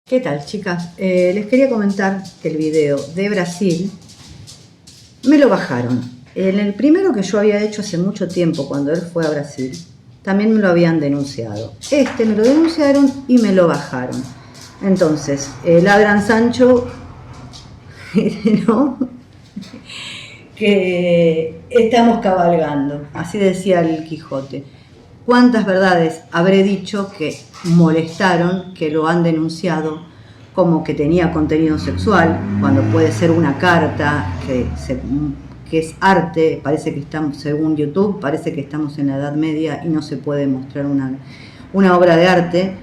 ¿Qué tal, chicas? Les quería comentar que el video de Brasil me lo bajaron. En el primero que yo había hecho hace mucho tiempo, cuando él fue a Brasil, también me lo habían denunciado. Este me lo denunciaron y me lo bajaron. Entonces, ladran Sancho, ¿no? Que estamos cabalgando. Así decía el Quijote. ¿Cuántas verdades habré dicho que molestaron, que lo han denunciado como que tenía contenido sexual, cuando puede ser una carta que es arte? Parece que estamos, según YouTube, parece que estamos en la Edad Media y no se puede mostrar una obra de arte.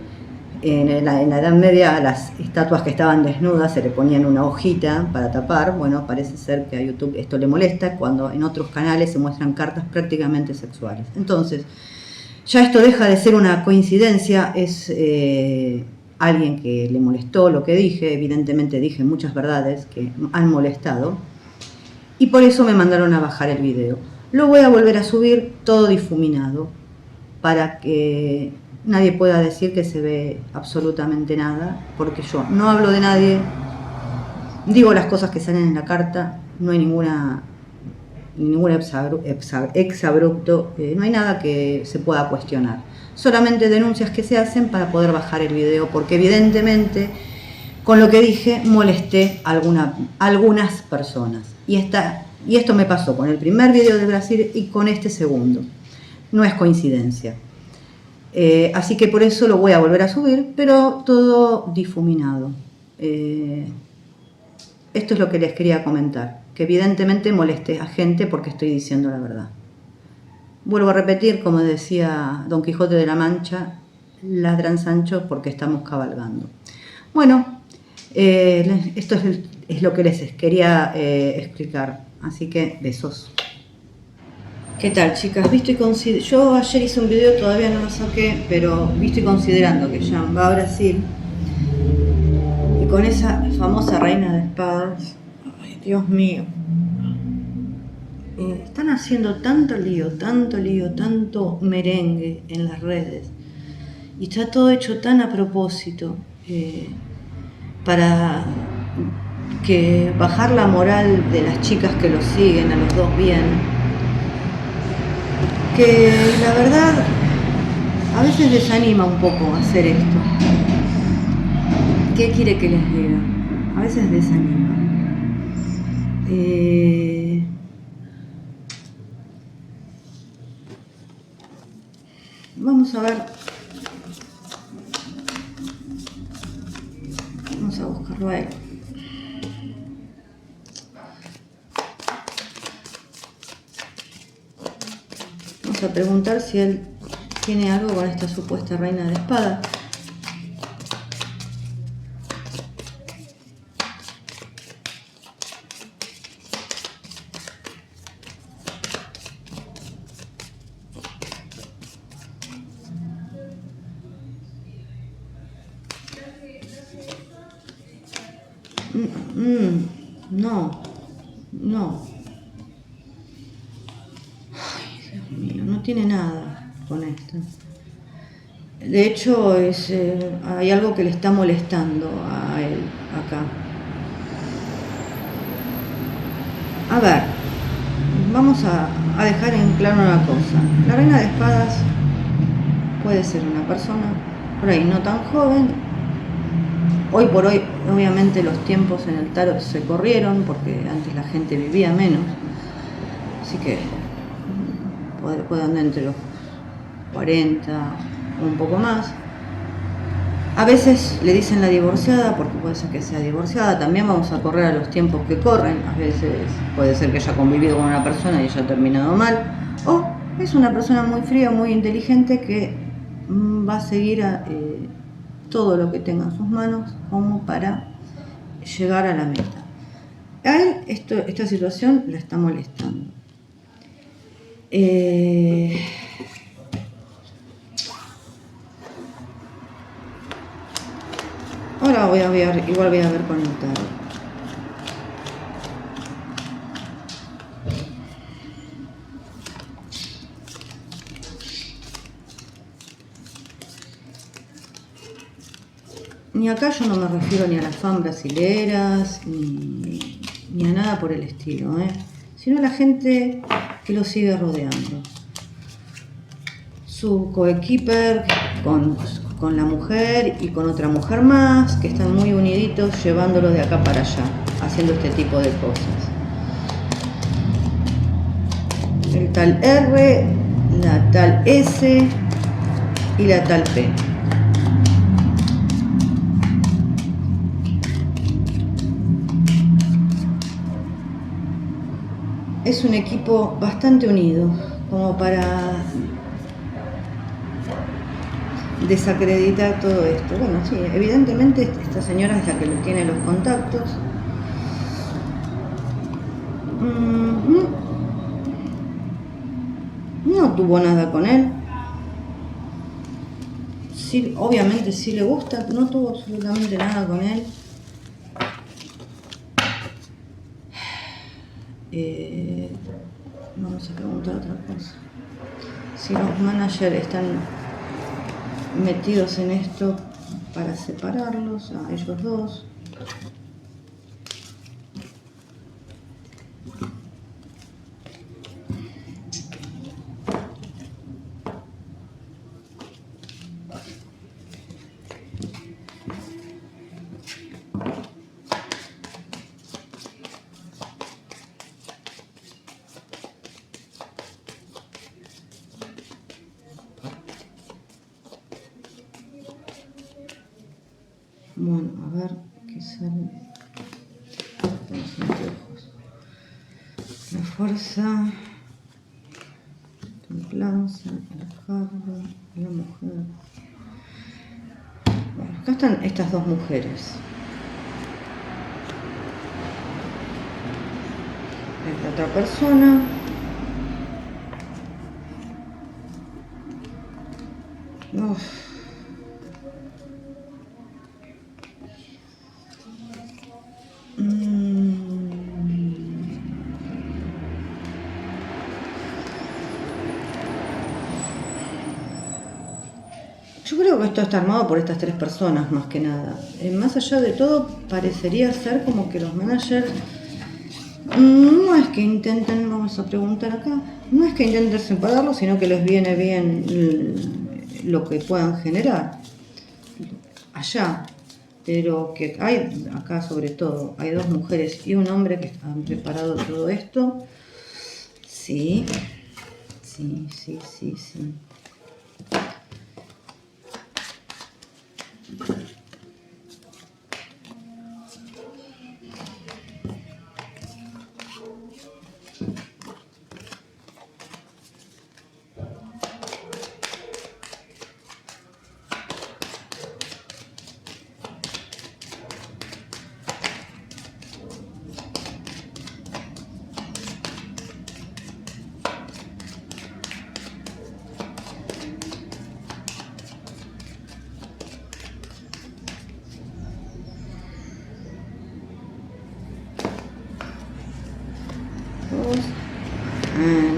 En la Edad Media, a las estatuas que estaban desnudas se le ponían una hojita para tapar. Bueno, parece ser que a YouTube esto le molesta, cuando en otros canales se muestran cartas prácticamente sexuales. Entonces, ya esto deja de ser una coincidencia, es alguien que le molestó lo que dije. Evidentemente dije muchas verdades que han molestado y por eso me mandaron a bajar el video. Lo voy a volver a subir todo difuminado para que nadie pueda decir que se ve absolutamente nada, porque yo no hablo de nadie, digo las cosas que salen en la carta, no hay ningún exabrupto, no hay nada que se pueda cuestionar. Solamente denuncias que se hacen para poder bajar el video, porque evidentemente con lo que dije molesté a algunas personas. Y esto me pasó con el primer video de Brasil y con este segundo. No es coincidencia. Así que por eso lo voy a volver a subir, pero todo difuminado. Esto es lo que les quería comentar, que evidentemente molesté a gente porque estoy diciendo la verdad. Vuelvo a repetir, como decía Don Quijote de la Mancha, ladran Sancho porque estamos cabalgando. Bueno, esto es lo que les quería explicar, así que besos. ¿Qué tal, chicas? Yo ayer hice un video, todavía no lo saqué, pero estoy considerando que ya va a Brasil y con esa famosa reina de espadas, ay, Dios mío, están haciendo tanto lío, tanto merengue en las redes y está todo hecho tan a propósito para que bajar la moral de las chicas que lo siguen, a los dos bien, que la verdad a veces desanima un poco hacer esto. ¿Qué quiere que les diga? A veces desanima. Vamos a ver. Vamos a buscarlo a él. Vamos a preguntar si él tiene algo con esta supuesta reina de espada. No. Ay, Dios mío, no tiene nada con esto. De hecho, hay algo que le está molestando a él acá. A ver, vamos a dejar en claro una cosa. La reina de espadas puede ser una persona por ahí no tan joven. Hoy por hoy, obviamente, los tiempos en el tarot se corrieron porque antes la gente vivía menos. Así que puede andar entre los 40 o un poco más. A veces le dicen la divorciada porque puede ser que sea divorciada. También vamos a correr a los tiempos que corren. A veces puede ser que haya convivido con una persona y haya terminado mal. O es una persona muy fría, muy inteligente que va a seguir todo lo que tenga en sus manos como para llegar a la meta. A él esta situación la está molestando. Ahora igual voy a ver con el tarot. Y acá yo no me refiero ni a las fan brasileras, ni a nada por el estilo, sino a la gente que lo sigue rodeando. Su coequiper con la mujer y con otra mujer más, que están muy uniditos, llevándolo de acá para allá, haciendo este tipo de cosas. El tal R, la tal S y la tal P. Es un equipo bastante unido, como para desacreditar todo esto. Bueno, sí, evidentemente esta señora es la que tiene los contactos. No tuvo nada con él. Sí, obviamente sí le gusta, no tuvo absolutamente nada con él. Vamos a preguntar otra cosa. Si los managers están metidos en esto para separarlos a ellos dos. Bueno, a ver qué sale. Los anteojos. La fuerza, templanza, el jarro, la mujer. Bueno, acá están estas dos mujeres. Esta otra persona. Uf. Yo creo que esto está armado por estas tres personas más que nada. Más allá de todo, parecería ser como que los managers no es que intenten, vamos a preguntar acá, no es que intenten separarlos, sino que les viene bien lo que puedan generar allá. Pero que hay acá sobre todo, hay dos mujeres y un hombre que han preparado todo esto. Sí.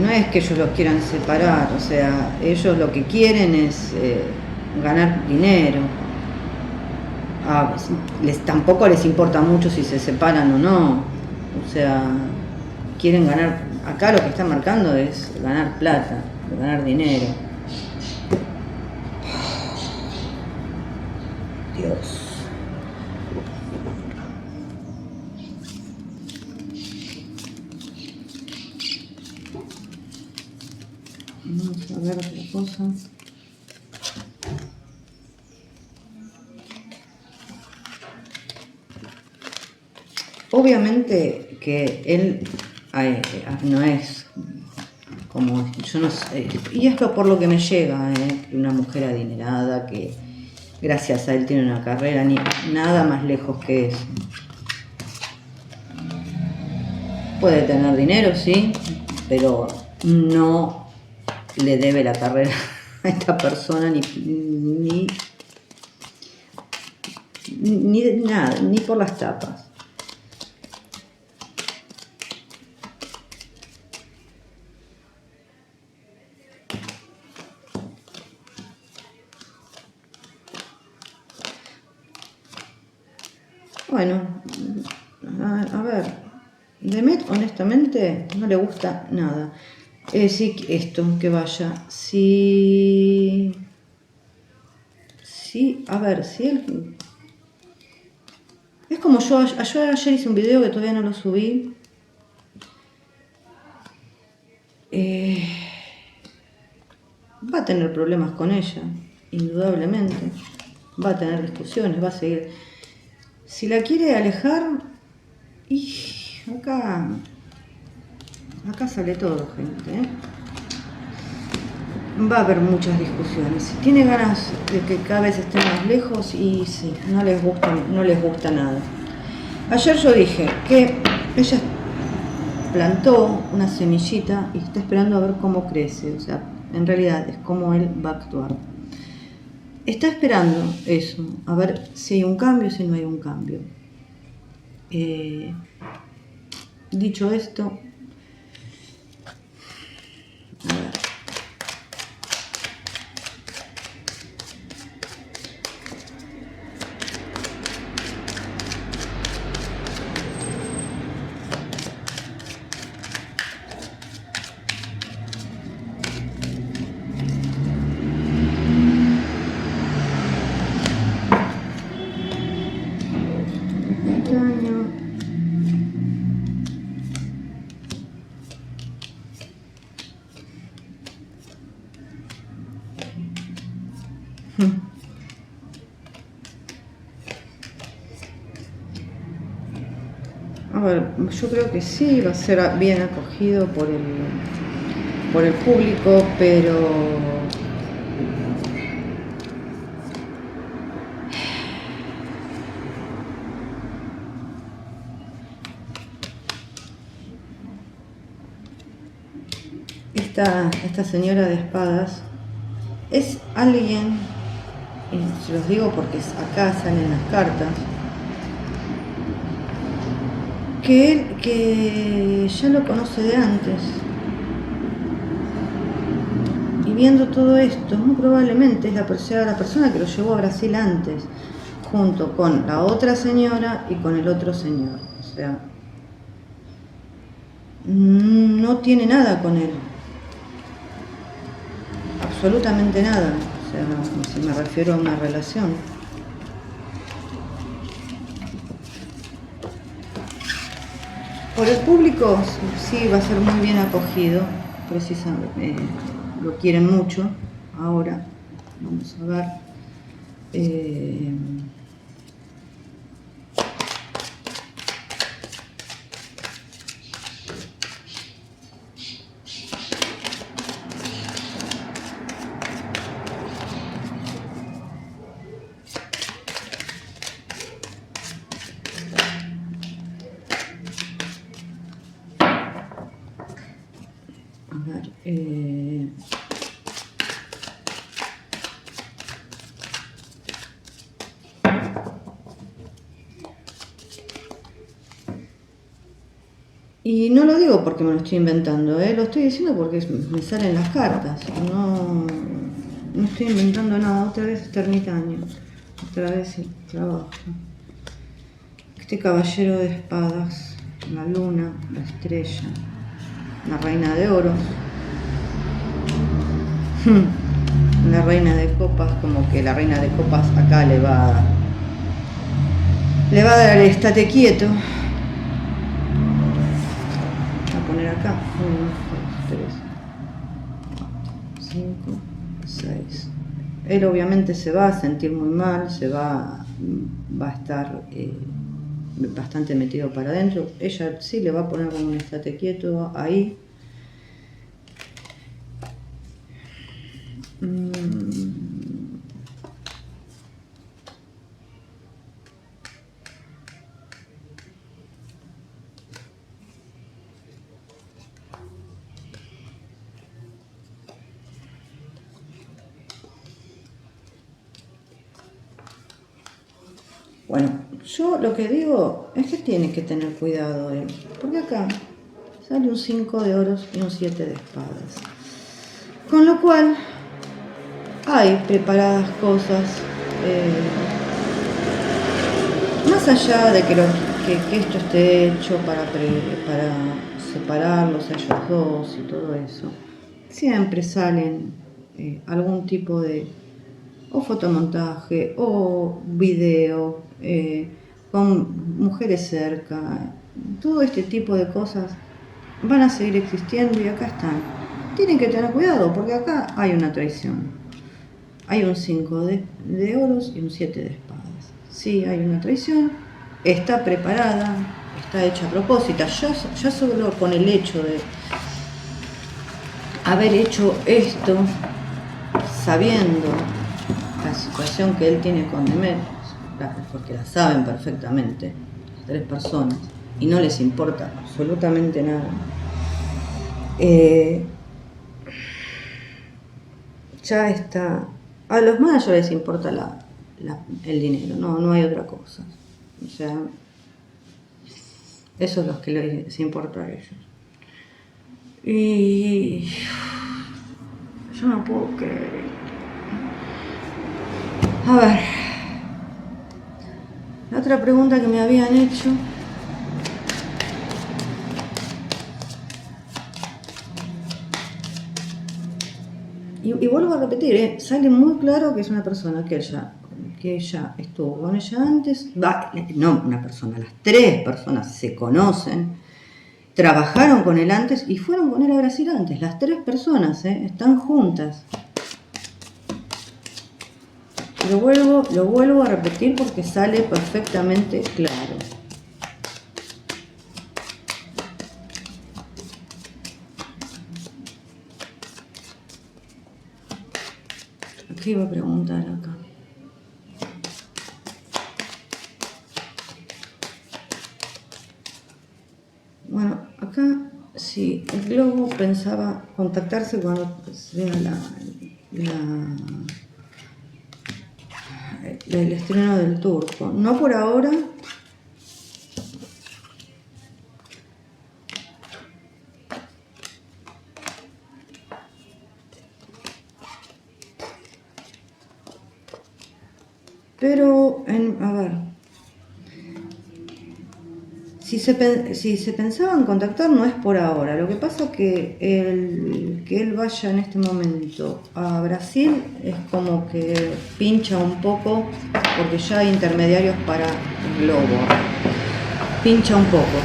No es que ellos los quieran separar, o sea, ellos lo que quieren es ganar dinero. Tampoco les importa mucho si se separan o no, o sea, quieren ganar. Acá lo que están marcando es ganar plata, ganar dinero. Dios. Vamos a ver otra cosa. Obviamente que él no es como, yo no sé, y esto por lo que me llega, una mujer adinerada que gracias a él tiene una carrera, ni nada más lejos que eso. Puede tener dinero, sí, pero no le debe la carrera a esta persona ni nada, ni por las tapas. Bueno, a ver, Demet honestamente no le gusta nada. Sí, esto, que vaya. Sí, a ver, si él... Es como yo ayer hice un video que todavía no lo subí. Va a tener problemas con ella, indudablemente. Va a tener discusiones, va a seguir. Si la quiere alejar, y acá sale todo, gente, ¿eh? Va a haber muchas discusiones. Si tiene ganas de que cada vez estén más lejos, y sí, no les gusta nada. Ayer yo dije que ella plantó una semillita y está esperando a ver cómo crece. O sea, en realidad es cómo él va a actuar. Está esperando eso, a ver si hay un cambio, si no hay un cambio. Dicho esto, a ver. A ver, yo creo que sí va a ser bien acogido por el público, pero esta señora de espadas es alguien, y se los digo porque acá salen las cartas, que ya lo conoce de antes. Y viendo todo esto, muy probablemente es la persona que lo llevó a Brasil antes, junto con la otra señora y con el otro señor. O sea, no tiene nada con él. Absolutamente nada. O sea, si me refiero a una relación. Por el público sí va a ser muy bien acogido, precisamente, lo quieren mucho. Ahora, vamos a ver. Y no lo digo porque me lo estoy inventando, lo estoy diciendo porque me salen las cartas. No estoy inventando nada. Otra vez este ermitaño, otra vez el trabajo. Este caballero de espadas, la luna, la estrella, la reina de oros, la reina de copas, como que la reina de copas acá le va a dar el estate quieto. Acá, 1, 2, 3, 4, 5, 6. Él obviamente se va a sentir muy mal, va a estar bastante metido para adentro. Ella sí le va a poner como un estate quieto ahí. Bueno, yo lo que digo es que tiene que tener cuidado él, porque acá sale un 5 de oros y un 7 de espadas. Con lo cual, hay preparadas cosas. Más allá de que esto esté hecho para separarlos a ellos dos y todo eso, siempre salen algún tipo de o fotomontaje o video con mujeres cerca. Todo este tipo de cosas van a seguir existiendo y acá están. Tienen que tener cuidado porque acá hay una traición. Hay un 5 de oros y un 7 de espadas. Sí, hay una traición, está preparada, está hecha a propósito. Ya solo con el hecho de haber hecho esto, sabiendo la situación que él tiene con Demet, porque la saben perfectamente, las 3 personas, y no les importa absolutamente nada. Ya está. A los mayas les importa el dinero, no hay otra cosa. O sea, eso es lo que les importa a ellos. Y yo no puedo creer. A ver, la otra pregunta que me habían hecho. Y vuelvo a repetir, sale muy claro que es una persona que ella estuvo con ella antes, no una persona, las 3 personas se conocen, trabajaron con él antes y fueron con él a Brasil antes, las 3 personas, están juntas. Lo vuelvo a repetir porque sale perfectamente claro. ¿Qué iba a preguntar acá? Bueno, acá sí, el globo pensaba contactarse cuando sea el estreno del turco. No por ahora. Pero, a ver, si se pensaba en contactar no es por ahora. Lo que pasa es que él vaya en este momento a Brasil es como que pincha un poco, porque ya hay intermediarios para el globo. Pincha un poco.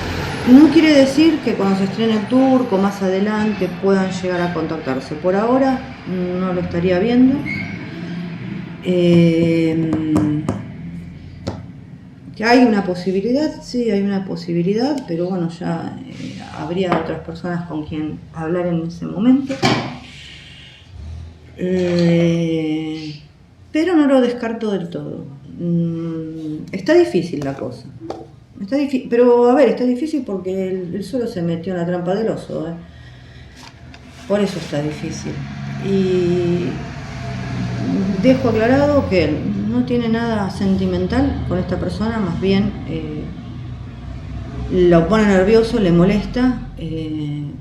No quiere decir que cuando se estrene el turco más adelante puedan llegar a contactarse. Por ahora no lo estaría viendo. Que hay una posibilidad, sí, hay una posibilidad, pero bueno, ya habría otras personas con quien hablar en ese momento. Pero no lo descarto del todo. Está difícil la cosa. Pero a ver, está difícil porque él solo se metió en la trampa del oso. Por eso está difícil. Y dejo aclarado que él no tiene nada sentimental con esta persona, más bien lo pone nervioso, le molesta y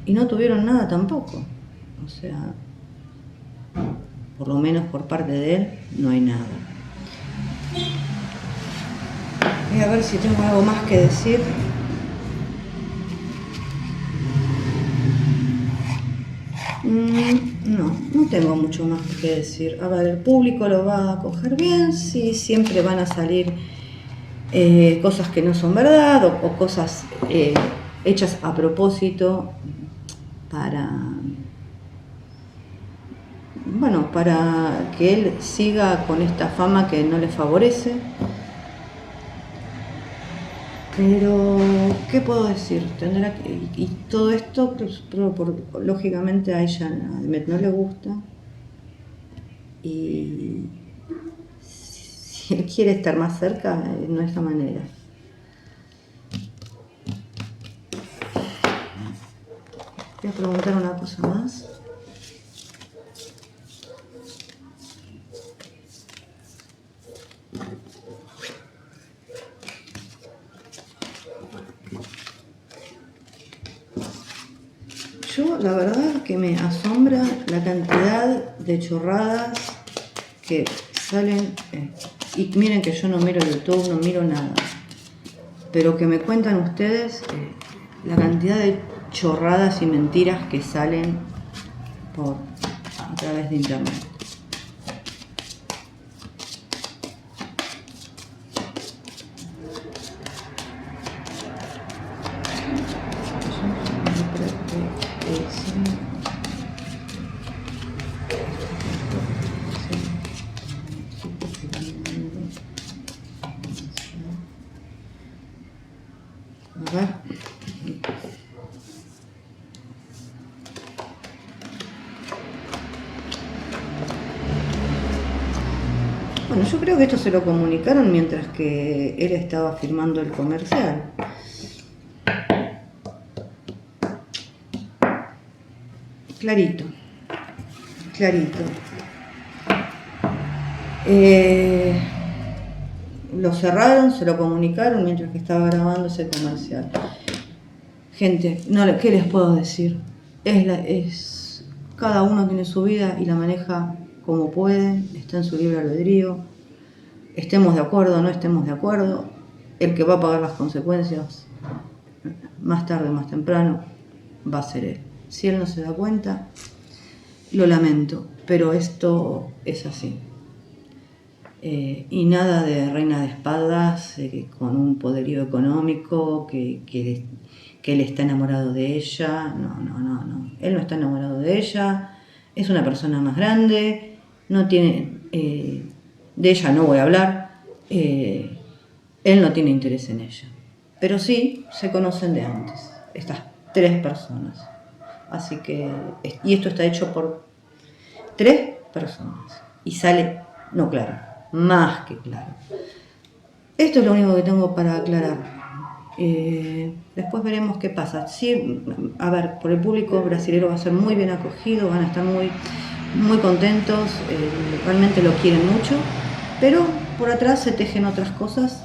no tuvieron nada tampoco. O sea, por lo menos por parte de él no hay nada. Voy a ver si tengo algo más que decir. No tengo mucho más que decir. A ver, el público lo va a coger bien, sí, siempre van a salir cosas que no son verdad o cosas hechas a propósito para que él siga con esta fama que no le favorece. Pero, ¿qué puedo decir? Y todo esto, lógicamente a ella, a Demet no le gusta. Y si él quiere estar más cerca, no es la manera. Voy a preguntar una cosa más. Yo la verdad que me asombra la cantidad de chorradas que salen Y miren que yo no miro YouTube, no miro nada. Pero que me cuentan ustedes la cantidad de chorradas y mentiras que salen a través de internet. A ver. Bueno, yo creo que esto se lo comunicaron mientras que él estaba firmando el comercial. Clarito, clarito. Lo cerraron, se lo comunicaron mientras que estaba grabando ese comercial. Gente, no, ¿qué les puedo decir? Cada uno tiene su vida y la maneja como puede, está en su libre albedrío. Estemos de acuerdo o no estemos de acuerdo, el que va a pagar las consecuencias, más tarde o más temprano, va a ser él. Si él no se da cuenta, lo lamento, pero esto es así. Y nada de reina de espadas, con un poderío económico, que él está enamorado de ella. No. Él no está enamorado de ella, es una persona más grande, no tiene... de ella no voy a hablar, él no tiene interés en ella. Pero sí se conocen de antes, estas 3 personas. Así que, y esto está hecho por 3 personas. Y sale, no claro, más que claro. Esto es lo único que tengo para aclarar. Después veremos qué pasa. Sí, a ver, por el público brasilero va a ser muy bien acogido, van a estar muy, muy contentos, realmente lo quieren mucho, pero por atrás se tejen otras cosas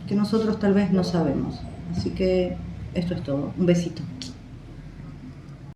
que nosotros tal vez no sabemos. Así que esto es todo. Un besito.